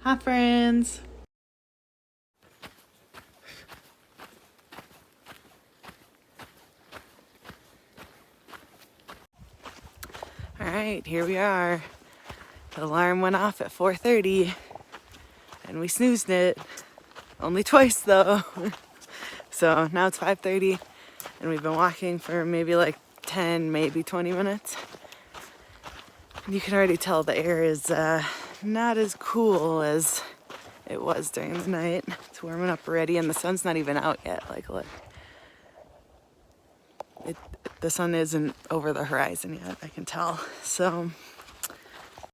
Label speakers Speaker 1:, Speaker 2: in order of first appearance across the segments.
Speaker 1: Hi, friends. All right, here we are. The alarm went off at 4:30 and we snoozed it. Only twice though. So now it's 5:30 and we've been walking for maybe like 10, maybe 20 minutes. You can already tell the air is not as cool as it was during the night. It's warming up already and the sun's not even out yet. Like, look. The sun isn't over the horizon yet, I can tell. So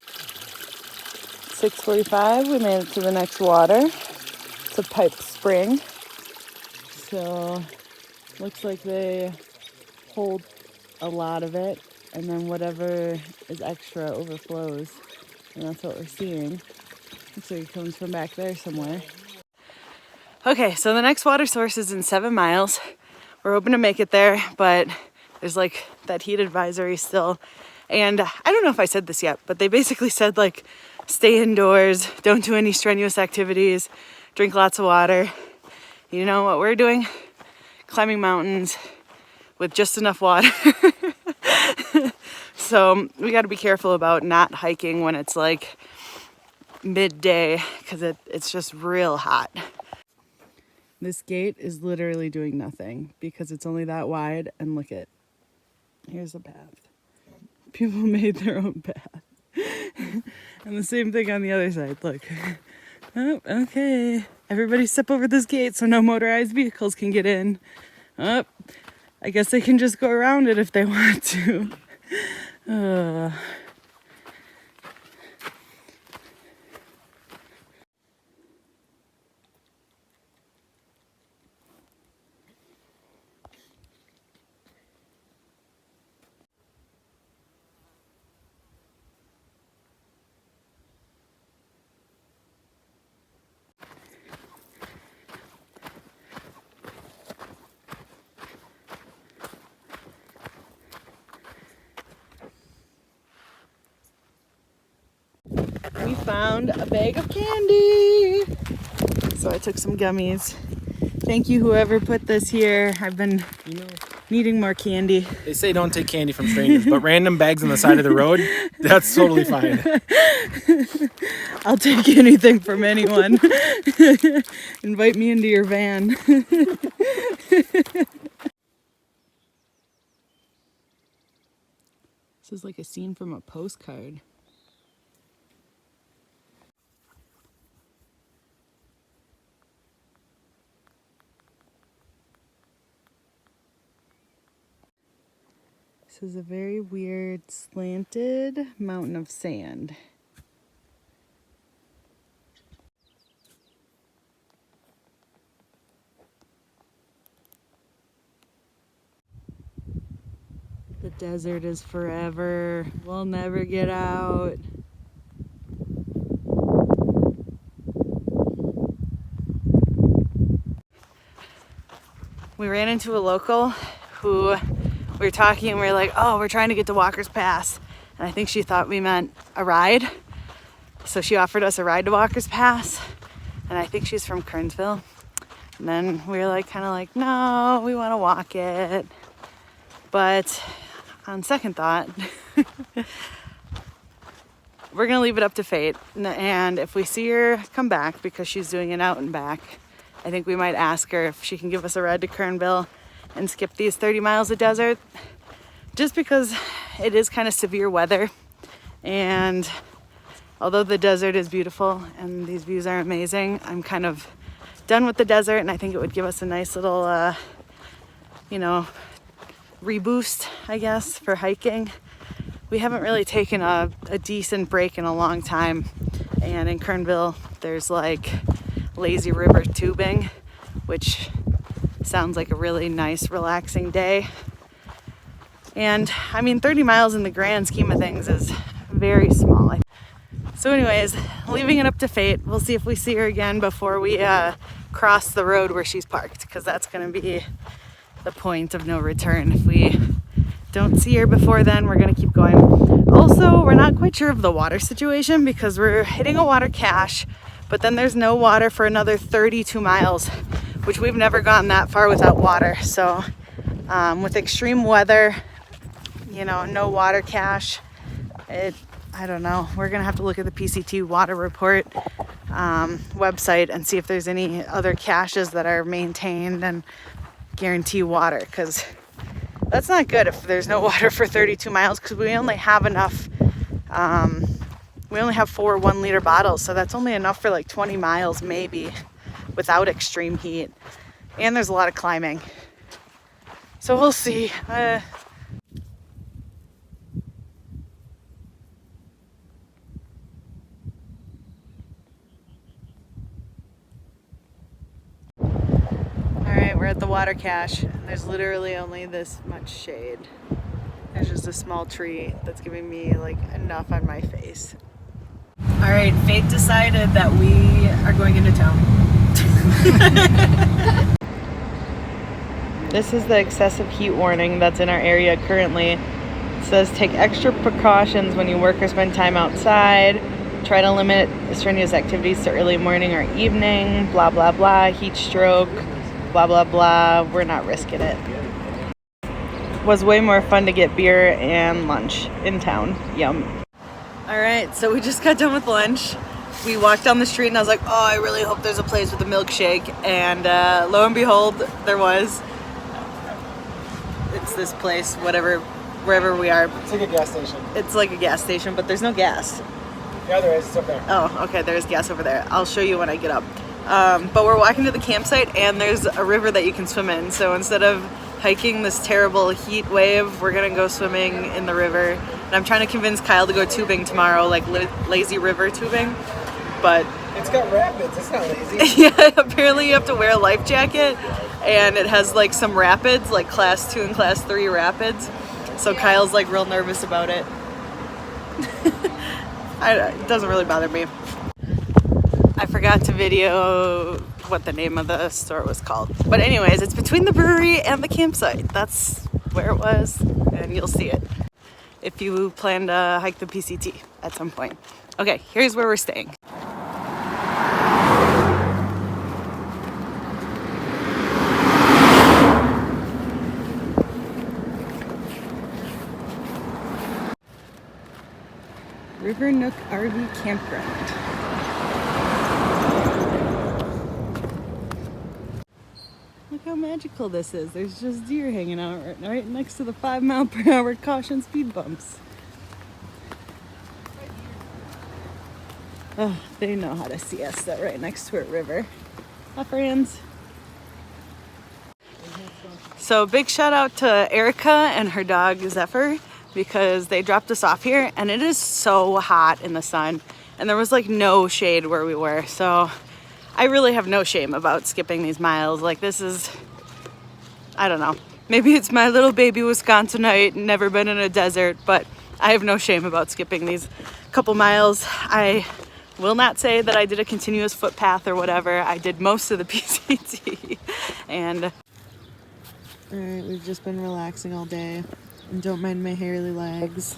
Speaker 1: 6:45, we made it to the next water. It's a pipe spring. So looks like they hold a lot of it, and then whatever is extra overflows. And that's what we're seeing. Looks like it comes from back there somewhere. Okay, so the next water source is in 7 miles. We're hoping to make it there, but there's like that heat advisory still. And I don't know if I said this yet, but they basically said like, stay indoors, don't do any strenuous activities, drink lots of water. You know what we're doing? Climbing mountains with just enough water. So we got to be careful about not hiking when it's like midday because it's just real hot. This gate is literally doing nothing because it's only that wide, and look at, here's a path. People made their own path. And the same thing on the other side, look. Oh, okay. Everybody step over this gate so no motorized vehicles can get in. Oh, I guess they can just go around it if they want to. We found a bag of candy. So I took some gummies. Thank you, whoever put this here. I've been needing more candy.
Speaker 2: They say don't take candy from strangers, but random bags on the side of the road, that's totally fine.
Speaker 1: I'll take anything from anyone. Invite me into your van. This is like a scene from a postcard. This is a very weird slanted mountain of sand. The desert is forever. We'll never get out. We ran into a local who we were talking and we were like, oh, we're trying to get to Walker's Pass. And I think she thought we meant a ride. So she offered us a ride to Walker's Pass. And I think she's from Kernville. And then we were like, kind of like, no, we want to walk it. But on second thought, we're going to leave it up to fate. And if we see her come back because she's doing an out and back, I think we might ask her if she can give us a ride to Kernville and skip these 30 miles of desert, just because it is kind of severe weather. And although the desert is beautiful and these views are amazing, I'm kind of done with the desert, and I think it would give us a nice little, reboost, I guess, for hiking. We haven't really taken a decent break in a long time, and in Kernville there's like lazy river tubing, which sounds like a really nice relaxing day. And I mean, 30 miles in the grand scheme of things is very small. So anyways, leaving it up to fate. We'll see if we see her again before we cross the road where she's parked, because that's going to be the point of no return. If we don't see her before then, we're going to keep going. Also, we're not quite sure of the water situation because we're hitting a water cache, but then there's no water for another 32 miles, which we've never gone that far without water. So with extreme weather, you know, no water cache, I don't know. We're gonna have to look at the PCT water report website and see if there's any other caches that are maintained and guarantee water, because that's not good if there's no water for 32 miles, because we only have enough, we only have 4 1-liter bottles, so that's only enough for like 20 miles maybe without extreme heat. And there's a lot of climbing. So we'll see. Alright, we're at the water cache. There's literally only this much shade. There's just a small tree that's giving me like enough on my face. Alright, fate decided that we are going into town. This is the excessive heat warning that's in our area currently. It says take extra precautions when you work or spend time outside. Try to limit strenuous activities to early morning or evening. Blah, blah, blah. Heat stroke. Blah, blah, blah. We're not risking it. Was way more fun to get beer and lunch in town. Yum. All right, so we just got done with lunch. We walked down the street and I was like, oh, I really hope there's a place with a milkshake. And lo and behold, there was. It's this place, wherever we are.
Speaker 2: It's like a gas station.
Speaker 1: It's like a gas station, but there's no gas.
Speaker 2: Yeah, there is. It's up there.
Speaker 1: Oh, okay, there's gas over there. I'll show you when I get up. But we're walking to the campsite and there's a river that you can swim in. So instead of hiking this terrible heat wave, we're gonna go swimming in the river. And I'm trying to convince Kyle to go tubing tomorrow, like lazy river tubing. But
Speaker 2: it's got rapids. It's not lazy.
Speaker 1: yeah, apparently you have to wear a life jacket, and it has like some rapids, like class 2 and class 3 rapids. So Kyle's like real nervous about it. It doesn't really bother me. I forgot to video what the name of the store was called. But anyways, it's between the brewery and the campsite. That's where it was, and you'll see it if you plan to hike the PCT at some point. Okay, here's where we're staying. River Nook RV Campground. Look how magical this is. There's just deer hanging out right next to the 5-mile-per-hour caution speed bumps. Oh, they know how to siesta right next to a river. Hi, friends. So big shout out to Erica and her dog Zephyr, because they dropped us off here and it is so hot in the sun and there was like no shade where we were. So I really have no shame about skipping these miles. Like, this is, I don't know, maybe it's my little baby Wisconsinite, never been in a desert, but I have no shame about skipping these couple miles. I will not say that I did a continuous footpath or whatever. I did most of the PCT. And all right, we've just been relaxing all day. And don't mind my hairy legs,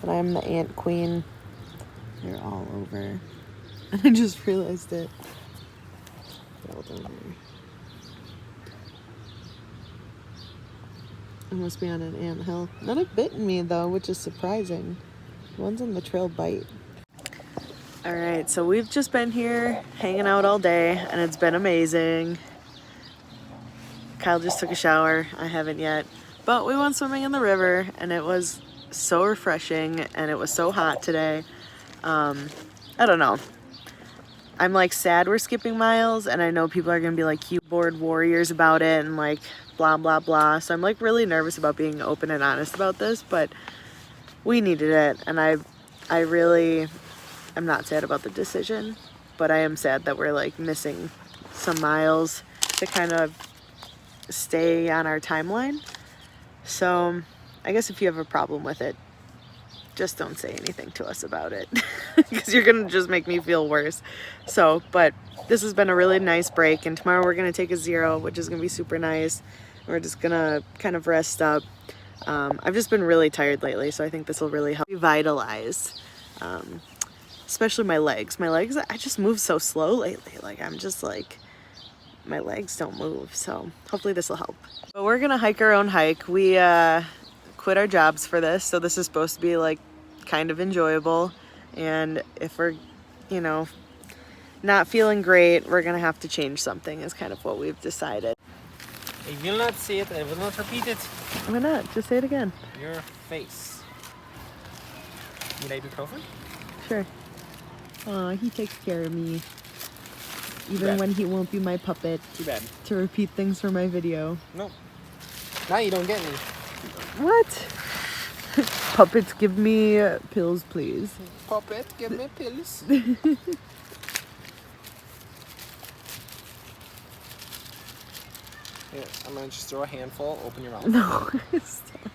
Speaker 1: but I'm the ant queen. They're all over. And I just realized it. Hold over. I must be on an ant hill. None have bitten me though, which is surprising. The ones on the trail bite. All right, so we've just been here hanging out all day and it's been amazing. Kyle just took a shower. I haven't yet. But we went swimming in the river and it was so refreshing and it was so hot today. I don't know. I'm like sad we're skipping miles and I know people are gonna be like keyboard warriors about it and like blah blah blah. So I'm like really nervous about being open and honest about this, but we needed it and I really am not sad about the decision, but I am sad that we're like missing some miles to kind of stay on our timeline. So I guess if you have a problem with it, just don't say anything to us about it because you're gonna just make me feel worse. So, but this has been a really nice break, and tomorrow we're gonna take a 0, which is gonna be super nice. We're just gonna kind of rest up. I've just been really tired lately, so I think this will really help revitalize especially my legs. My legs, I just move so slow lately. Like I'm just like, my legs don't move. So hopefully this will help. But we're gonna hike our own hike. We quit our jobs for this, so this is supposed to be like kind of enjoyable. And if we're, you know, not feeling great, we're gonna have to change something is kind of what we've decided.
Speaker 2: I will not say it, I will not repeat it.
Speaker 1: Why not? Just say it again.
Speaker 2: Your face. Need ibuprofen?
Speaker 1: Sure. Aw, he takes care of me. Even
Speaker 2: bad.
Speaker 1: when he won't be my puppet
Speaker 2: Too bad.
Speaker 1: to repeat things for my video.
Speaker 2: Nope. Now you don't get me.
Speaker 1: What? Puppets, give me pills, please.
Speaker 2: Puppet, give me pills. Here, I'm gonna just throw a handful, open your mouth.
Speaker 1: No, stop.